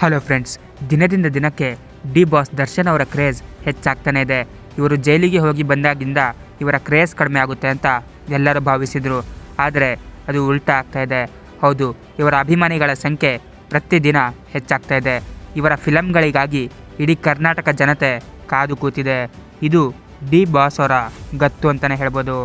Hello friends, ದಿನದಿಂದ ದಿನಕ್ಕೆ D boss Darshan ಅವರ ಕ್ರೇಜ್ ಹೆಚ್ಚಾಗ್ತಾನೆ ಇದೆ. ಇವರು ಜೈಲಿಗೆ ಹೋಗಿ ಬಂದಾಗಿಂದ ಇವರ ಕ್ರೇಜ್ ಕಡಿಮೆ ಆಗುತ್ತೆ ಅಂತ ಎಲ್ಲರೂ ಭಾವಿಸಿದರು. ಆದರೆ ಅದು ಉಲ್ಟಾ ಆಗ್ತಾ ಇದೆ. ಹೌದು, ಇವರ ಅಭಿಮಾನಿಗಳ ಸಂಖ್ಯೆ ಪ್ರತಿದಿನ ಹೆಚ್ಚಾಗ್ತಾ ಇದೆ. ಇವರ ಫಿಲಮ್ಗಳಿಗಾಗಿ ಇಡೀ ಕರ್ನಾಟಕ ಜನತೆ ಕಾದು ಕೂತಿದೆ. ಇದು ಡಿ ಬಾಸ್ ಅವರ ಗತ್ತು ಅಂತಲೇ ಹೇಳ್ಬೋದು.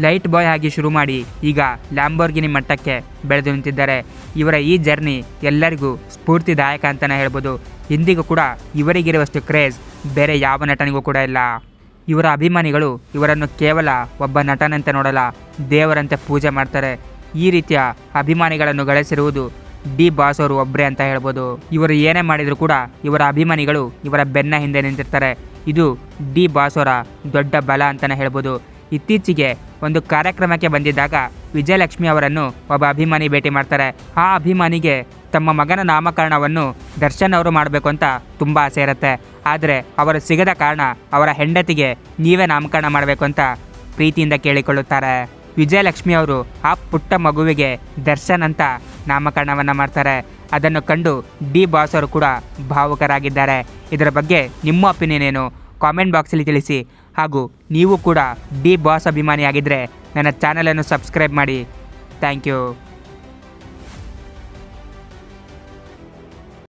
ಲೈಟ್ ಬಾಯ್ ಆಗಿ ಶುರು ಮಾಡಿ ಈಗ ಲ್ಯಾಂಬೋರ್ಗಿನಿ ಮಟ್ಟಕ್ಕೆ ಬೆಳೆದು ನಿಂತಿದ್ದಾರೆ. ಇವರ ಈ ಜರ್ನಿ ಎಲ್ಲರಿಗೂ ಸ್ಫೂರ್ತಿದಾಯಕ ಅಂತಲೇ ಹೇಳ್ಬೋದು. ಇಂದಿಗೂ ಕೂಡ ಇವರಿಗಿರುವಷ್ಟು ಕ್ರೇಜ್ ಬೇರೆ ಯಾವ ನಟನಿಗೂ ಕೂಡ ಇಲ್ಲ. ಇವರ ಅಭಿಮಾನಿಗಳು ಇವರನ್ನು ಕೇವಲ ಒಬ್ಬ ನಟನಂತೆ ನೋಡಲ್ಲ, ದೇವರಂತೆ ಪೂಜೆ ಮಾಡ್ತಾರೆ. ಈ ರೀತಿಯ ಅಭಿಮಾನಿಗಳನ್ನು ಗಳಿಸಿರುವುದು ಡಿ ಬಾಸ್ ಅವರು ಒಬ್ಬರೇ ಅಂತ ಹೇಳ್ಬೋದು. ಇವರು ಏನೇ ಮಾಡಿದರೂ ಕೂಡ ಇವರ ಅಭಿಮಾನಿಗಳು ಇವರ ಬೆನ್ನ ಹಿಂದೆ ನಿಂತಿರ್ತಾರೆ. ಇದು ಡಿ ಬಾಸ್ ಅವರ ದೊಡ್ಡ ಬಲ ಅಂತಲೇ ಹೇಳ್ಬೋದು. ಇತ್ತೀಚೆಗೆ ಒಂದು ಕಾರ್ಯಕ್ರಮಕ್ಕೆ ಬಂದಿದ್ದಾಗ ವಿಜಯಲಕ್ಷ್ಮಿ ಅವರನ್ನು ಒಬ್ಬ ಅಭಿಮಾನಿ ಭೇಟಿ ಮಾಡ್ತಾರೆ. ಆ ಅಭಿಮಾನಿಗೆ ತಮ್ಮ ಮಗನ ನಾಮಕರಣವನ್ನು ದರ್ಶನ್ ಅವರು ಮಾಡಬೇಕು ಅಂತ ತುಂಬ ಆಸೆ ಇರುತ್ತೆ. ಆದರೆ ಅವರು ಸಿಗದ ಕಾರಣ ಅವರ ಹೆಂಡತಿಗೆ ನೀವೇ ನಾಮಕರಣ ಮಾಡಬೇಕು ಅಂತ ಪ್ರೀತಿಯಿಂದ ಕೇಳಿಕೊಳ್ಳುತ್ತಾರೆ. ವಿಜಯಲಕ್ಷ್ಮಿ ಅವರು ಆ ಪುಟ್ಟ ಮಗುವಿಗೆ ದರ್ಶನ್ ಅಂತ ನಾಮಕರಣವನ್ನು ಮಾಡ್ತಾರೆ. ಅದನ್ನು ಕಂಡು ಡಿ ಬಾಸ್ ಅವರು ಕೂಡ ಭಾವುಕರಾಗಿದ್ದಾರೆ. ಇದರ ಬಗ್ಗೆ ನಿಮ್ಮ ಒಪಿನಿಯನ್ ಏನು? ಕಾಮೆಂಟ್ ಬಾಕ್ಸಲ್ಲಿ ತಿಳಿಸಿ. ಹಾಗೂ ನೀವು ಕೂಡ ಡಿ ಬಾಸ್ ಅಭಿಮಾನಿಯಾಗಿದ್ದರೆ ನನ್ನ ಚಾನಲನ್ನು ಸಬ್ಸ್ಕ್ರೈಬ್ ಮಾಡಿ. Thank you.